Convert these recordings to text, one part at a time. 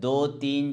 2, 3,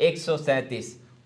137,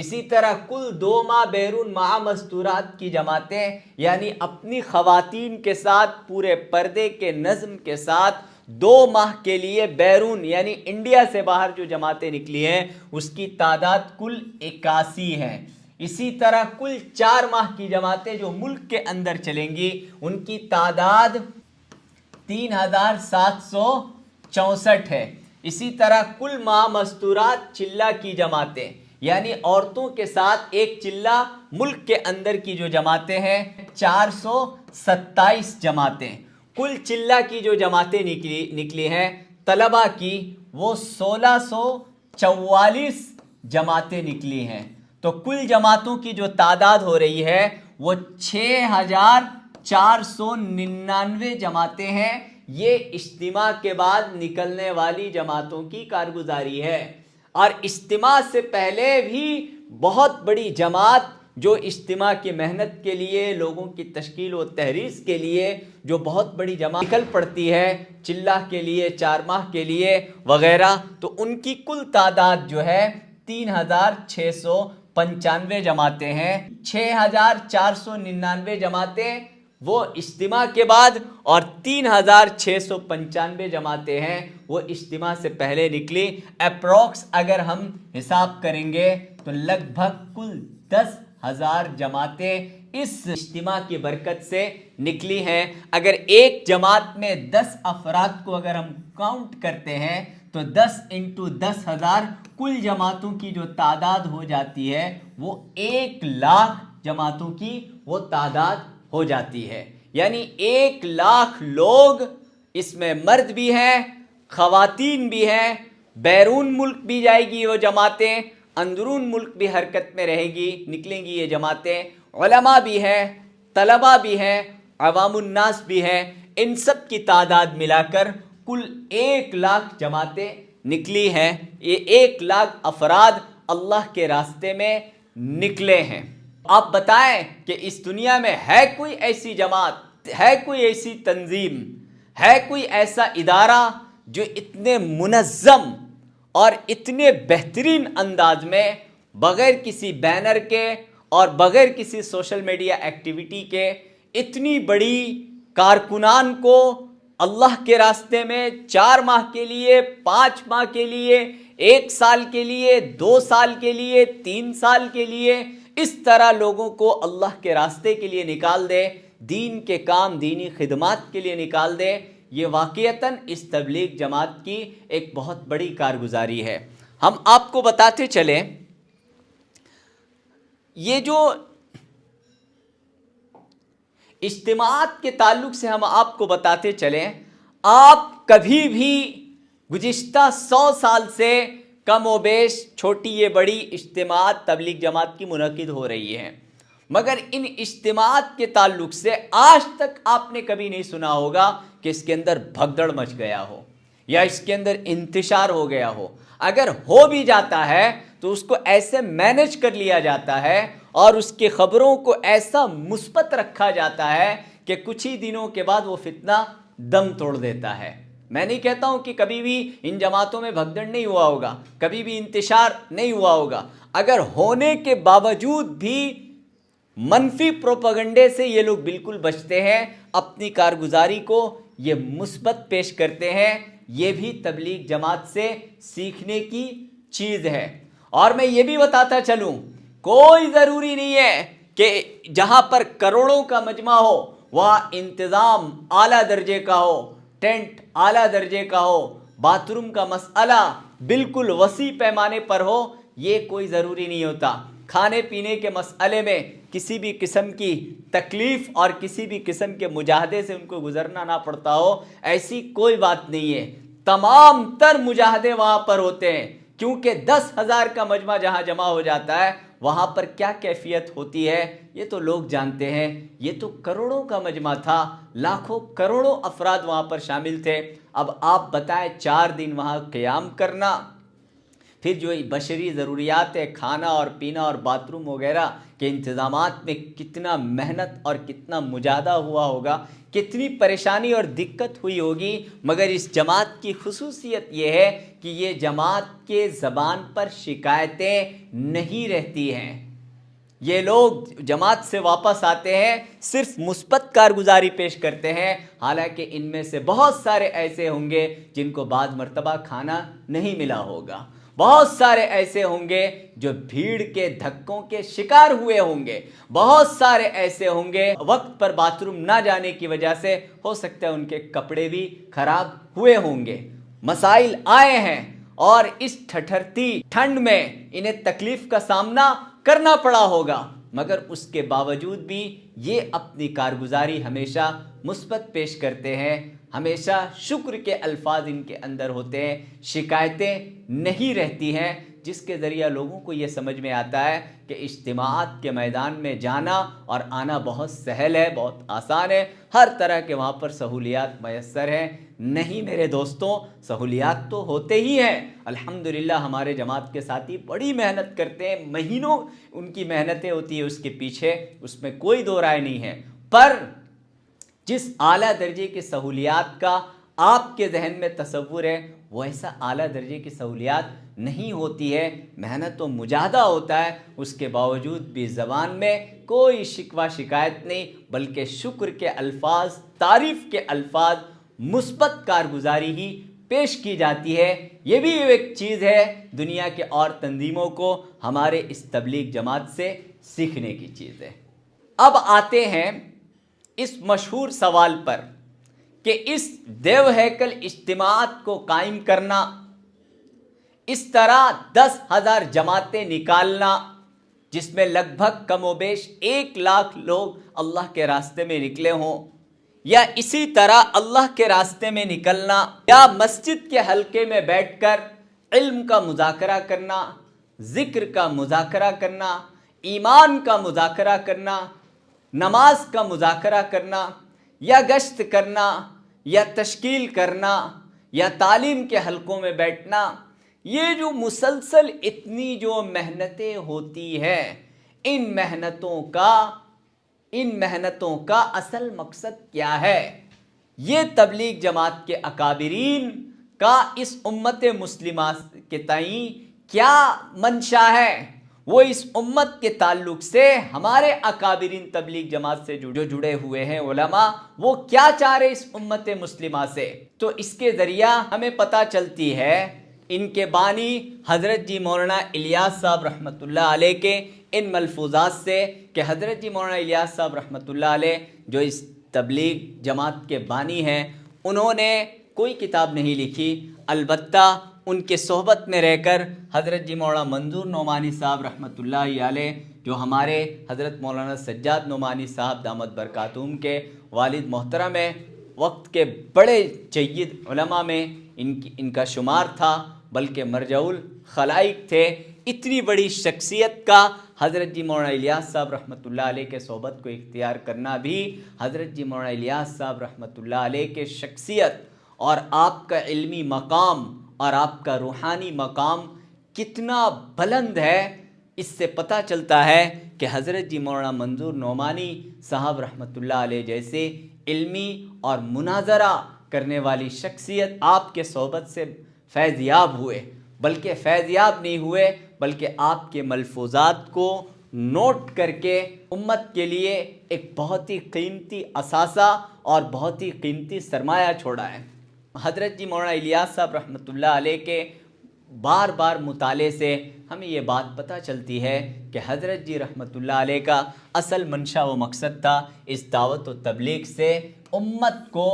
اسی طرح کل 2 ماہ بیرون مع مستورات کی جماعتیں، یعنی اپنی خواتین کے ساتھ پورے پردے کے نظم کے ساتھ 2 ماہ کے لیے بیرون یعنی انڈیا سے باہر جو جماعتیں نکلی ہیں اس کی تعداد کل 81 ہے۔ اسی طرح کل 4 ماہ کی جماعتیں جو ملک کے اندر چلیں گی ان کی تعداد 3764 ہے۔ اسی طرح کل ماہ مستورات چلہ کی جماعتیں، یعنی عورتوں کے ساتھ ایک چلہ ملک کے اندر کی جو جماعتیں ہیں 427 جماعتیں۔ کل چلہ کی جو جماعتیں نکلی ہیں طلبہ کی وہ 1644 جماعتیں نکلی ہیں۔ تو کل جماعتوں کی جو تعداد ہو رہی ہے وہ 6499 جماعتیں ہیں۔ یہ اجتماع کے بعد نکلنے والی جماعتوں کی کارگزاری ہے۔ اور اجتماع سے پہلے بھی بہت بڑی جماعت جو اجتماع کی محنت کے لیے، لوگوں کی تشکیل و تحریض کے لیے جو بہت بڑی جماعت نکل پڑتی ہے چلہ کے لیے، 4 ماہ کے لیے وغیرہ، تو ان کی کل تعداد جو ہے 3695 جماعتیں ہیں۔ 6499 جماعتیں وہ اجتماع کے بعد اور 3695 جماعتیں ہیں وہ اجتماع سے پہلے نکلی۔ اپروکس اگر ہم حساب کریں گے تو لگ بھگ کل 10,000 جماعتیں اس اجتماع کی برکت سے نکلی ہیں۔ اگر ایک جماعت میں 10 افراد کو اگر ہم کاؤنٹ کرتے ہیں تو 10 × 10,000 کل جماعتوں کی جو تعداد ہو جاتی ہے وہ 1,00,000 جماعتوں کی وہ تعداد ہو جاتی ہے۔ یعنی 1,00,000 لوگ، اس میں مرد بھی ہیں، خواتین بھی ہیں، بیرون ملک بھی جائے گی وہ جماعتیں، اندرون ملک بھی حرکت میں رہے گی، نکلیں گی یہ جماعتیں، علماء بھی ہیں، طلباء بھی ہیں، عوام الناس بھی ہیں، ان سب کی تعداد ملا کر کل 1,00,000 جماعتیں نکلی ہیں۔ یہ 1,00,000 افراد اللہ کے راستے میں نکلے ہیں۔ آپ بتائیں کہ اس دنیا میں ہے کوئی ایسی جماعت، ہے کوئی ایسی تنظیم، ہے کوئی ایسا ادارہ جو اتنے منظم اور اتنے بہترین انداز میں بغیر کسی بینر کے اور بغیر کسی سوشل میڈیا ایکٹیویٹی کے اتنی بڑی کارکنان کو اللہ کے راستے میں 4 ماہ کے لیے، 5 ماہ کے لیے، 1 سال کے لیے، 2 سال کے لیے، 3 سال کے لیے اس طرح لوگوں کو اللہ کے راستے کے لیے نکال دے، دین کے کام، دینی خدمات کے لیے نکال دے، یہ واقعتاً اس تبلیغ جماعت کی ایک بہت بڑی کارگزاری ہے۔ ہم آپ کو بتاتے چلیں، یہ جو اجتماعات کے تعلق سے ہم آپ کو بتاتے چلیں، آپ کبھی بھی گزشتہ 100 سال سے کم و بیش چھوٹی یہ بڑی اجتماعات تبلیغ جماعت کی منعقد ہو رہی ہیں، مگر ان اجتماعات کے تعلق سے آج تک آپ نے کبھی نہیں سنا ہوگا کہ اس کے اندر بھگدڑ مچ گیا ہو یا اس کے اندر انتشار ہو گیا ہو۔ اگر ہو بھی جاتا ہے تو اس کو ایسے مینج کر لیا جاتا ہے اور اس کی خبروں کو ایسا مثبت رکھا جاتا ہے کہ کچھ ہی دنوں کے بعد وہ فتنہ دم توڑ دیتا ہے۔ میں نہیں کہتا ہوں کہ کبھی بھی ان جماعتوں میں بھگدڑ نہیں ہوا ہوگا، کبھی بھی انتشار نہیں ہوا ہوگا، اگر ہونے کے باوجود بھی منفی پروپیگنڈے سے یہ لوگ بالکل بچتے ہیں، اپنی کارگزاری کو یہ مثبت پیش کرتے ہیں۔ یہ بھی تبلیغ جماعت سے سیکھنے کی چیز ہے۔ اور میں یہ بھی بتاتا چلوں، کوئی ضروری نہیں ہے کہ جہاں پر کروڑوں کا مجمع ہو وہاں انتظام اعلیٰ درجے کا ہو، ٹینٹ اعلیٰ درجے کا ہو، باتھ روم کا مسئلہ بالکل وسیع پیمانے پر ہو، یہ کوئی ضروری نہیں ہوتا۔ کھانے پینے کے مسئلے میں کسی بھی قسم کی تکلیف اور کسی بھی قسم کے مجاہدے سے ان کو گزرنا نہ پڑتا ہو، ایسی کوئی بات نہیں ہے۔ تمام تر مجاہدے وہاں پر ہوتے ہیں، کیونکہ 10,000 کا مجمع جہاں جمع ہو جاتا ہے وہاں پر کیا کیفیت ہوتی ہے یہ تو لوگ جانتے ہیں۔ یہ تو کروڑوں کا مجمع تھا، لاکھوں کروڑوں افراد وہاں پر شامل تھے۔ اب آپ بتائیں 4 دن وہاں قیام کرنا، پھر جو بشری ضروریات ہے، کھانا اور پینا اور باتھ روم وغیرہ کے انتظامات میں کتنا محنت اور کتنا مجاہدہ ہوا ہوگا، کتنی پریشانی اور دقت ہوئی ہوگی، مگر اس جماعت کی خصوصیت یہ ہے کہ یہ جماعت کے زبان پر شکایتیں نہیں رہتی ہیں۔ یہ لوگ جماعت سے واپس آتے ہیں صرف مثبت کارگزاری پیش کرتے ہیں، حالانکہ ان میں سے بہت سارے ایسے ہوں گے جن کو بعض مرتبہ کھانا نہیں ملا ہوگا، بہت سارے ایسے ہوں گے جو بھیڑ کے دھکوں کے شکار ہوئے ہوں گے، بہت سارے ایسے ہوں گے وقت پر باتھ روم نہ جانے کی وجہ سے ہو سکتا ہے ان کے کپڑے بھی خراب ہوئے ہوں گے۔ مسائل آئے ہیں اور اس ٹھٹھرتی ٹھنڈ میں انہیں تکلیف کا سامنا کرنا پڑا ہوگا، مگر اس کے باوجود بھی یہ اپنی کارگزاری ہمیشہ مثبت پیش کرتے ہیں، ہمیشہ شکر کے الفاظ ان کے اندر ہوتے ہیں، شکایتیں نہیں رہتی ہیں، جس کے ذریعہ لوگوں کو یہ سمجھ میں آتا ہے کہ اجتماعات کے میدان میں جانا اور آنا بہت سہل ہے، بہت آسان ہے، ہر طرح کے وہاں پر سہولیات میسر ہیں۔ نہیں میرے دوستوں، سہولیات تو ہوتے ہی ہیں، الحمدللہ ہمارے جماعت کے ساتھی بڑی محنت کرتے ہیں، مہینوں ان کی محنتیں ہوتی ہیں اس کے پیچھے، اس میں کوئی دو رائے نہیں ہے، پر جس اعلیٰ درجے کی سہولیات کا آپ کے ذہن میں تصور ہے وہ ایسا اعلیٰ درجے کی سہولیات نہیں ہوتی ہے، محنت و مجاہدہ ہوتا ہے، اس کے باوجود بھی زبان میں کوئی شکوہ شکایت نہیں، بلکہ شکر کے الفاظ، تعریف کے الفاظ، مثبت کارگزاری ہی پیش کی جاتی ہے۔ یہ بھی ایک چیز ہے دنیا کے اور تنظیموں کو ہمارے اس تبلیغ جماعت سے سیکھنے کی چیز ہے۔ اب آتے ہیں اس مشہور سوال پر کہ اس دیو ہیکل اجتماعات کو قائم کرنا، اس طرح 10,000 جماعتیں نکالنا جس میں لگ بھگ کم و بیش 1,00,000 لوگ اللہ کے راستے میں نکلے ہوں، یا اسی طرح اللہ کے راستے میں نکلنا، یا مسجد کے حلقے میں بیٹھ کر علم کا مذاکرہ کرنا، ذکر کا مذاکرہ کرنا، ایمان کا مذاکرہ کرنا، نماز کا مذاکرہ کرنا، یا گشت کرنا، یا تشکیل کرنا، یا تعلیم کے حلقوں میں بیٹھنا، یہ جو مسلسل اتنی جو محنتیں ہوتی ہیں، ان محنتوں کا اصل مقصد کیا ہے؟ یہ تبلیغ جماعت کے اکابرین کا اس امت مسلمہ کے تئیں کیا منشا ہے؟ وہ اس امت کے تعلق سے ہمارے اکابرین تبلیغ جماعت سے جو جڑے ہوئے ہیں علماء، وہ کیا چاہ رہے اس امت مسلمہ سے؟ تو اس کے ذریعہ ہمیں پتہ چلتی ہے ان کے بانی حضرت جی مولانا الیاس صاحب رحمۃ اللہ علیہ کے ان ملفوظات سے کہ حضرت جی مولانا الیاس صاحب رحمۃ اللہ علیہ جو اس تبلیغ جماعت کے بانی ہیں، انہوں نے کوئی کتاب نہیں لکھی، البتہ ان کے صحبت میں رہ کر حضرت جی مولانا منظور نعمانی صاحب رحمۃ اللہ علیہ جو ہمارے حضرت مولانا سجاد نعمانی صاحب دامت برکاتہم کے والد محترم ہیں، وقت کے بڑے جید علماء میں ان کا شمار تھا، بلکہ مرجع الخلائق تھے۔ اتنی بڑی شخصیت کا حضرت جی مولانا الیاس صاحب رحمۃ اللہ علیہ کے صحبت کو اختیار کرنا بھی حضرت جی مولانا الیاس صاحب رحمۃ اللہ علیہ کے شخصیت اور آپ کا علمی مقام اور آپ کا روحانی مقام کتنا بلند ہے، اس سے پتہ چلتا ہے کہ حضرت جی مولانا منظور نعمانی صاحب رحمۃ اللہ علیہ جیسے علمی اور مناظرہ کرنے والی شخصیت آپ کے صحبت سے فیض یاب ہوئے، بلکہ فیض یاب نہیں ہوئے بلکہ آپ کے ملفوظات کو نوٹ کر کے امت کے لیے ایک بہت ہی قیمتی اثاثہ اور بہت ہی قیمتی سرمایہ چھوڑا ہے۔ حضرت جی مولانا الیاس صاحب رحمۃ اللہ علیہ کے بار بار مطالعے سے ہمیں یہ بات پتہ چلتی ہے کہ حضرت جی رحمۃ اللہ علیہ کا اصل منشا و مقصد تھا اس دعوت و تبلیغ سے امت کو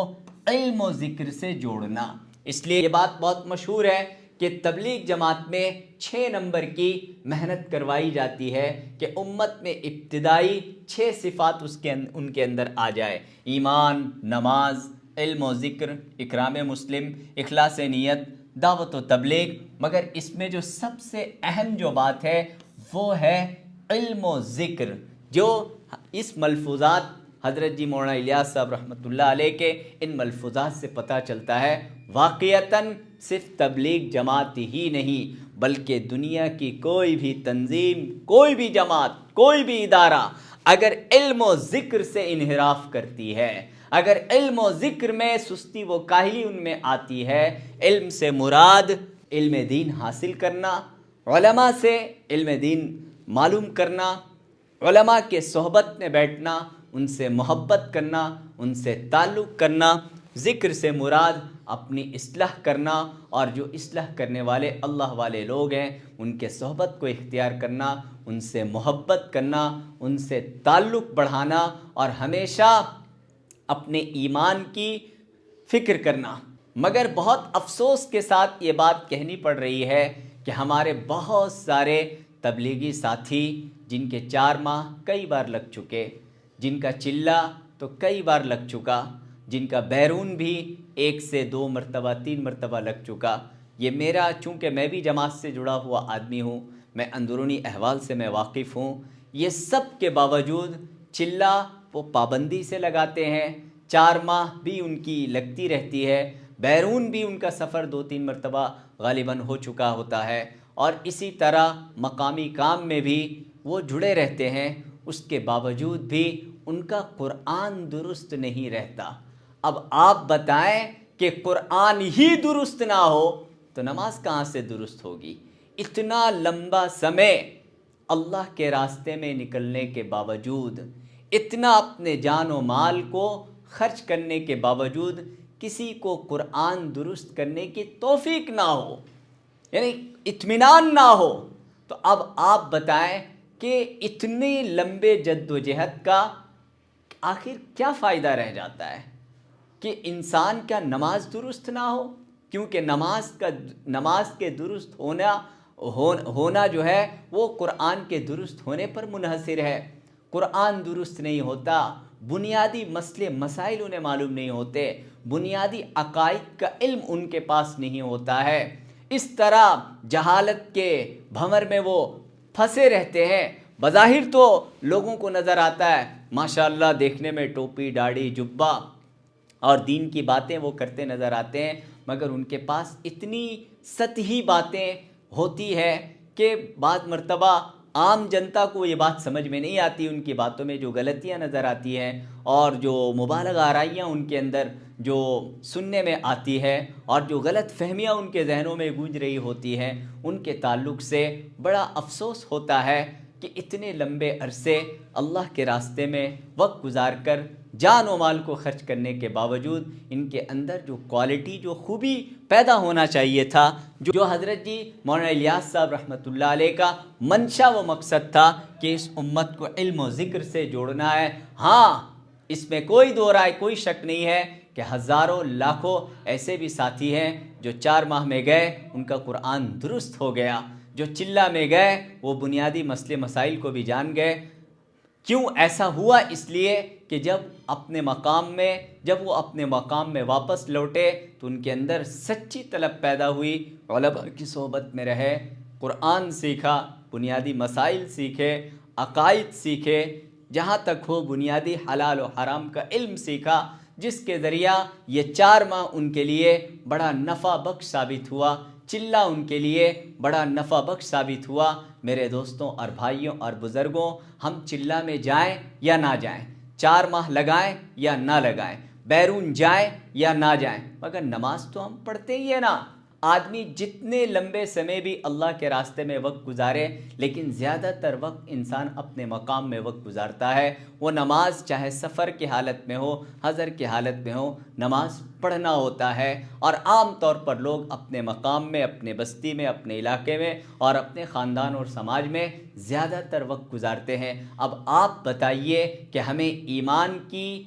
علم و ذکر سے جوڑنا۔ اس لیے یہ بات بہت مشہور ہے کہ تبلیغ جماعت میں 6 نمبر کی محنت کروائی جاتی ہے کہ امت میں ابتدائی 6 صفات ان کے اندر آ جائے: ایمان، نماز، علم و ذکر، اکرام مسلم، اخلاص نیت، دعوت و تبلیغ۔ مگر اس میں جو سب سے اہم جو بات ہے وہ ہے علم و ذکر، جو اس ملفوظات حضرت جی مولانا الیاس صاحب رحمۃ اللہ علیہ کے ان ملفوظات سے پتہ چلتا ہے۔ واقعتاً صرف تبلیغ جماعت ہی نہیں بلکہ دنیا کی کوئی بھی تنظیم، کوئی بھی جماعت، کوئی بھی ادارہ اگر علم و ذکر سے انحراف کرتی ہے، اگر علم و ذکر میں سستی و کاہلی ان میں آتی ہے، علم سے مراد علم دین حاصل کرنا، علماء سے علم دین معلوم کرنا، علماء کے صحبت میں بیٹھنا، ان سے محبت کرنا، ان سے تعلق کرنا، ذکر سے مراد اپنی اصلاح کرنا، اور جو اصلاح کرنے والے اللہ والے لوگ ہیں ان کے صحبت کو اختیار کرنا، ان سے محبت کرنا، ان سے تعلق بڑھانا، اور ہمیشہ اپنے ایمان کی فکر کرنا۔ مگر بہت افسوس کے ساتھ یہ بات کہنی پڑ رہی ہے کہ ہمارے بہت سارے تبلیغی ساتھی جن کے 4 ماہ کئی بار لگ چکے، جن کا چلہ تو کئی بار لگ چکا، جن کا بیرون بھی 1 سے 2 مرتبہ 3 مرتبہ لگ چکا، یہ میرا چونکہ میں بھی جماعت سے جڑا ہوا آدمی ہوں، میں اندرونی احوال سے میں واقف ہوں، یہ سب کے باوجود چلہ وہ پابندی سے لگاتے ہیں، 4 ماہ بھی ان کی لگتی رہتی ہے، بیرون بھی ان کا سفر 2-3 مرتبہ غالباً ہو چکا ہوتا ہے، اور اسی طرح مقامی کام میں بھی وہ جڑے رہتے ہیں، اس کے باوجود بھی ان کا قرآن درست نہیں رہتا۔ اب آپ بتائیں کہ قرآن ہی درست نہ ہو تو نماز کہاں سے درست ہوگی؟ اتنا لمبا سمے اللہ کے راستے میں نکلنے کے باوجود، اتنا اپنے جان و مال کو خرچ کرنے کے باوجود کسی کو قرآن درست کرنے کی توفیق نہ ہو، یعنی اطمینان نہ ہو، تو اب آپ بتائیں کہ اتنے لمبے جد و جہد کا آخر کیا فائدہ رہ جاتا ہے؟ کہ انسان کا نماز درست نہ ہو، کیونکہ نماز کے درست ہونا جو ہے وہ قرآن کے درست ہونے پر منحصر ہے۔ قرآن درست نہیں ہوتا، بنیادی مسئلے مسائل انہیں معلوم نہیں ہوتے، بنیادی عقائد کا علم ان کے پاس نہیں ہوتا ہے، اس طرح جہالت کے بھنور میں وہ پھنسے رہتے ہیں۔ بظاہر تو لوگوں کو نظر آتا ہے ماشاءاللہ دیکھنے میں ٹوپی، داڑھی، جبہ اور دین کی باتیں وہ کرتے نظر آتے ہیں، مگر ان کے پاس اتنی سطحی باتیں ہوتی ہے کہ بعض مرتبہ عام جنتا کو یہ بات سمجھ میں نہیں آتی، ان کی باتوں میں جو غلطیاں نظر آتی ہیں اور جو مبالغہ آرائیاں ان کے اندر جو سننے میں آتی ہے اور جو غلط فہمیاں ان کے ذہنوں میں گونج رہی ہوتی ہیں، ان کے تعلق سے بڑا افسوس ہوتا ہے کہ اتنے لمبے عرصے اللہ کے راستے میں وقت گزار کر جان و مال کو خرچ کرنے کے باوجود ان کے اندر جو کوالٹی، جو خوبی پیدا ہونا چاہیے تھا، جو حضرت جی مولانا الیاس صاحب رحمۃ اللہ علیہ کا منشا و مقصد تھا کہ اس امت کو علم و ذکر سے جوڑنا ہے، ہاں اس میں کوئی دو رائے، کوئی شک نہیں ہے کہ ہزاروں لاکھوں ایسے بھی ساتھی ہیں جو 4 ماہ میں گئے ان کا قرآن درست ہو گیا، جو چلہ میں گئے وہ بنیادی مسئلے مسائل کو بھی جان گئے۔ کیوں ایسا ہوا؟ اس لیے کہ جب وہ اپنے مقام میں واپس لوٹے تو ان کے اندر سچی طلب پیدا ہوئی، علماء کی صحبت میں رہے، قرآن سیکھا، بنیادی مسائل سیکھے، عقائد سیکھے، جہاں تک ہو بنیادی حلال و حرام کا علم سیکھا، جس کے ذریعہ یہ 4 ماہ ان کے لیے بڑا نفع بخش ثابت ہوا، چلہ ان کے لیے بڑا نفع بخش ثابت ہوا۔ میرے دوستوں اور بھائیوں اور بزرگوں، ہم چلہ میں جائیں یا نہ جائیں، 4 ماہ لگائیں یا نہ لگائیں، بیرون جائیں یا نہ جائیں، مگر نماز تو ہم پڑھتے ہی ہیں نا۔ آدمی جتنے لمبے سمے بھی اللہ کے راستے میں وقت گزارے، لیکن زیادہ تر وقت انسان اپنے مقام میں وقت گزارتا ہے، وہ نماز چاہے سفر کی حالت میں ہو، حضر کی حالت میں ہو، نماز پڑھنا ہوتا ہے۔ اور عام طور پر لوگ اپنے مقام میں، اپنے بستی میں، اپنے علاقے میں اور اپنے خاندان اور سماج میں زیادہ تر وقت گزارتے ہیں۔ اب آپ بتائیے کہ ہمیں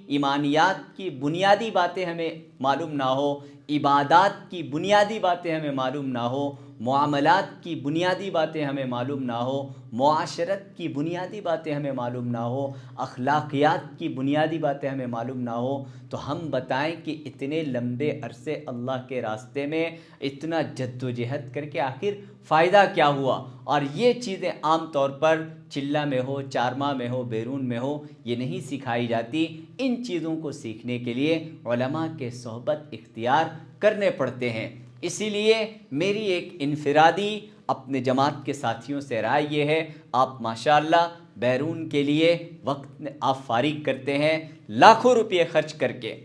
ایمانیات کی بنیادی باتیں ہمیں معلوم نہ ہو، عبادات کی بنیادی باتیں ہمیں معلوم نہ ہو، معاملات کی بنیادی باتیں ہمیں معلوم نہ ہو، معاشرت کی بنیادی باتیں ہمیں معلوم نہ ہو، اخلاقیات کی بنیادی باتیں ہمیں معلوم نہ ہو، تو ہم بتائیں کہ اتنے لمبے عرصے اللہ کے راستے میں اتنا جد و جہد کر کے آخر فائدہ کیا ہوا؟ اور یہ چیزیں عام طور پر چلہ میں ہو، 4 ماہ میں ہو، بیرون میں ہو، یہ نہیں سکھائی جاتی۔ ان چیزوں کو سیکھنے کے لیے علماء کے صحبت اختیار کرنے پڑتے ہیں۔ اسی لیے میری ایک انفرادی اپنے جماعت کے ساتھیوں سے رائے یہ ہے، آپ ماشاءاللہ بیرون کے لیے وقت آپ فارغ کرتے ہیں لاکھوں روپے خرچ کر کے،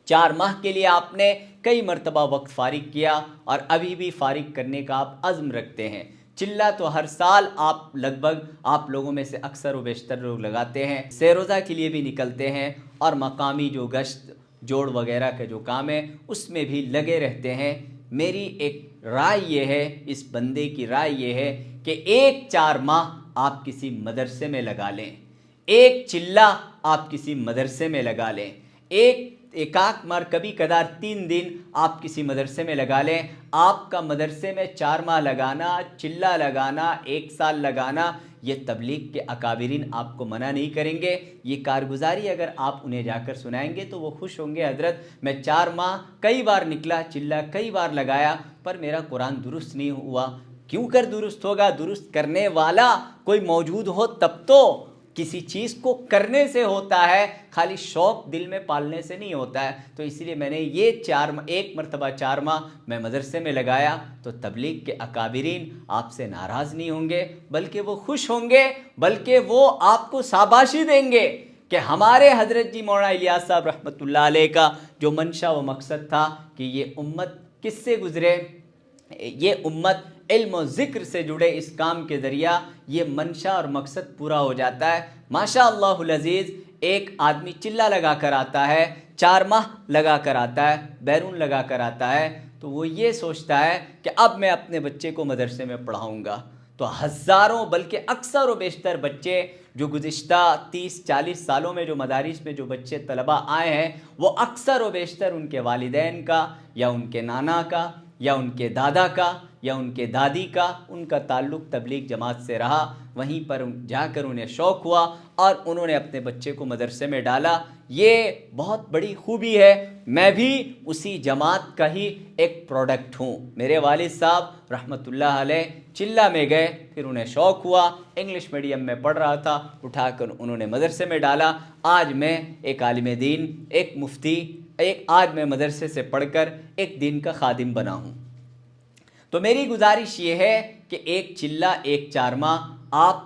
4 ماہ کے لیے آپ نے کئی مرتبہ وقت فارغ کیا اور ابھی بھی فارغ کرنے کا آپ عزم رکھتے ہیں۔ چلہ تو ہر سال آپ لگ بھگ آپ لوگوں میں سے اکثر و بیشتر لوگ لگاتے ہیں، سیر روزہ کے لیے بھی نکلتے ہیں اور مقامی جو گشت جوڑ وغیرہ کا جو کام ہے اس میں بھی لگے رہتے ہیں۔ میری ایک رائے یہ ہے، اس بندے کی رائے یہ ہے کہ 4 ماہ آپ کسی مدرسے میں لگا لیں، ایک چلہ آپ کسی مدرسے میں لگا لیں، ایک آدھ مار کبھی کدار 3 دن آپ کسی مدرسے میں لگا لیں۔ آپ کا مدرسے میں 4 ماہ لگانا، چلہ لگانا، 1 سال لگانا، یہ تبلیغ کے اکابرین آپ کو منع نہیں کریں گے۔ یہ کارگزاری اگر آپ انہیں جا کر سنائیں گے تو وہ خوش ہوں گے، حضرت میں 4 ماہ کئی بار نکلا، چلہ کئی بار لگایا، پر میرا قرآن درست نہیں ہوا۔ کیوں کر درست ہوگا؟ درست کرنے والا کوئی موجود ہو تب تو۔ کسی چیز کو کرنے سے ہوتا ہے، خالی شوق دل میں پالنے سے نہیں ہوتا ہے۔ تو اس لیے میں نے یہ 1 مرتبہ 4 ماہ میں مدرسے میں لگایا تو تبلیغ کے اکابرین آپ سے ناراض نہیں ہوں گے، بلکہ وہ خوش ہوں گے، بلکہ وہ آپ کو شاباشی دیں گے کہ ہمارے حضرت جی مولانا الیاس صاحب رحمۃ اللہ علیہ کا جو منشا و مقصد تھا کہ یہ امت کس سے گزرے، یہ امت علم و ذکر سے جڑے، اس کام کے ذریعہ یہ منشا اور مقصد پورا ہو جاتا ہے۔ ماشاء اللہ العزیز، ایک آدمی چلہ لگا کر آتا ہے، 4 ماہ لگا کر آتا ہے، بیرون لگا کر آتا ہے، تو وہ یہ سوچتا ہے کہ اب میں اپنے بچے کو مدرسے میں پڑھاؤں گا، تو ہزاروں بلکہ اکثر و بیشتر بچے جو گزشتہ 30-40 سالوں میں جو مدارس میں جو بچے طلبہ آئے ہیں، وہ اکثر و بیشتر ان کے والدین کا یا ان کے نانا کا یا ان کے دادا کا یا ان کے دادی کا، ان کا تعلق تبلیغ جماعت سے رہا، وہیں پر جا کر انہیں شوق ہوا اور انہوں نے اپنے بچے کو مدرسے میں ڈالا۔ یہ بہت بڑی خوبی ہے، میں بھی اسی جماعت کا ہی ایک پروڈکٹ ہوں۔ میرے والد صاحب رحمۃ اللہ علیہ چلہ میں گئے، پھر انہیں شوق ہوا، انگلش میڈیم میں پڑھ رہا تھا، اٹھا کر انہوں نے مدرسے میں ڈالا۔ آج میں ایک عالم دین، ایک مفتی، آج میں مدرسے سے پڑھ کر ایک دین کا خادم بنا ہوں۔ تو میری گزارش یہ ہے کہ ایک چلہ 4 ماہ آپ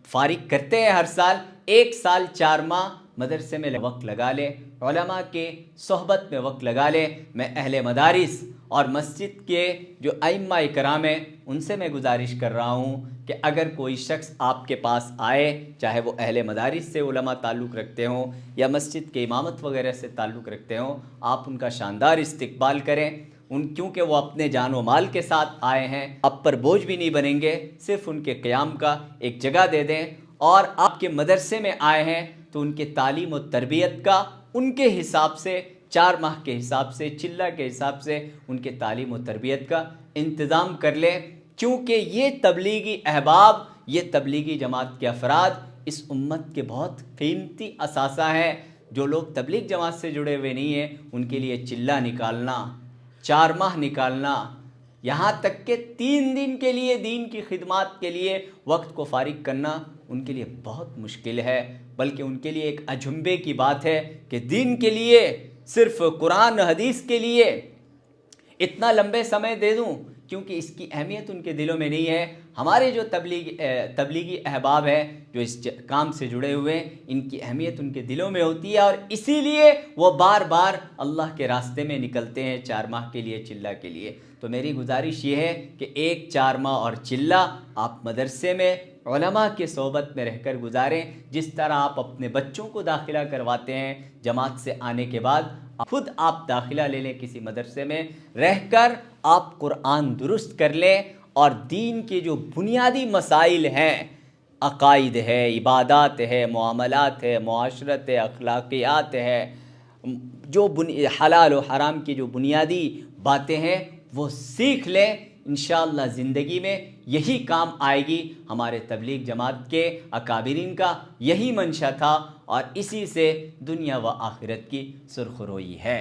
فارغ کرتے ہیں ہر سال، 1 سال 4 ماہ مدرسے میں وقت لگا لیں، علماء کے صحبت میں وقت لگا لیں۔ میں اہل مدارس اور مسجد کے جو ائمہ کرام ہیں ان سے میں گزارش کر رہا ہوں کہ اگر کوئی شخص آپ کے پاس آئے، چاہے وہ اہل مدارس سے علماء تعلق رکھتے ہوں یا مسجد کے امامت وغیرہ سے تعلق رکھتے ہوں، آپ ان کا شاندار استقبال کریں، کیونکہ وہ اپنے جان و مال کے ساتھ آئے ہیں، اب پر بوجھ بھی نہیں بنیں گے، صرف ان کے قیام کا ایک جگہ دے دیں، اور آپ کے مدرسے میں آئے ہیں تو ان کے تعلیم و تربیت کا ان کے حساب سے 4 ماہ کے حساب سے، چلہ کے حساب سے ان کے تعلیم و تربیت کا انتظام کر لیں، کیونکہ یہ تبلیغی احباب، یہ تبلیغی جماعت کے افراد اس امت کے بہت قیمتی اثاثہ ہیں۔ جو لوگ تبلیغ جماعت سے جڑے ہوئے نہیں ہیں ان کے لیے چلہ نکالنا، 4 ماہ نکالنا، یہاں تک کہ 3 دن کے لیے دین کی خدمات کے لیے وقت کو فارغ کرنا ان کے لیے بہت مشکل ہے، بلکہ ان کے لیے ایک اجنبے کی بات ہے کہ دین کے لیے، صرف قرآن حدیث کے لیے اتنا لمبے سمے دے دوں، کیونکہ اس کی اہمیت ان کے دلوں میں نہیں ہے۔ ہمارے جو تبلیغی احباب ہیں جو اس کام سے جڑے ہوئے ہیں، ان کی اہمیت ان کے دلوں میں ہوتی ہے، اور اسی لیے وہ بار بار اللہ کے راستے میں نکلتے ہیں 4 ماہ کے لیے، چلہ کے لیے۔ تو میری گزارش یہ ہے کہ 4 ماہ اور چلہ آپ مدرسے میں علماء کے صحبت میں رہ کر گزاریں، جس طرح آپ اپنے بچوں کو داخلہ کرواتے ہیں جماعت سے آنے کے بعد، خود آپ داخلہ لے لیں کسی مدرسے میں، رہ کر آپ قرآن درست کر لیں، اور دین کے جو بنیادی مسائل ہیں، عقائد ہے، عبادات ہے، معاملات ہے، معاشرت ہے، اخلاقیات ہے، جو حلال و حرام کی جو بنیادی باتیں ہیں وہ سیکھ لیں۔ انشاءاللہ زندگی میں یہی کام آئے گی۔ ہمارے تبلیغ جماعت کے اکابرین کا یہی منشا تھا، اور اسی سے دنیا و آخرت کی سرخروئی ہے۔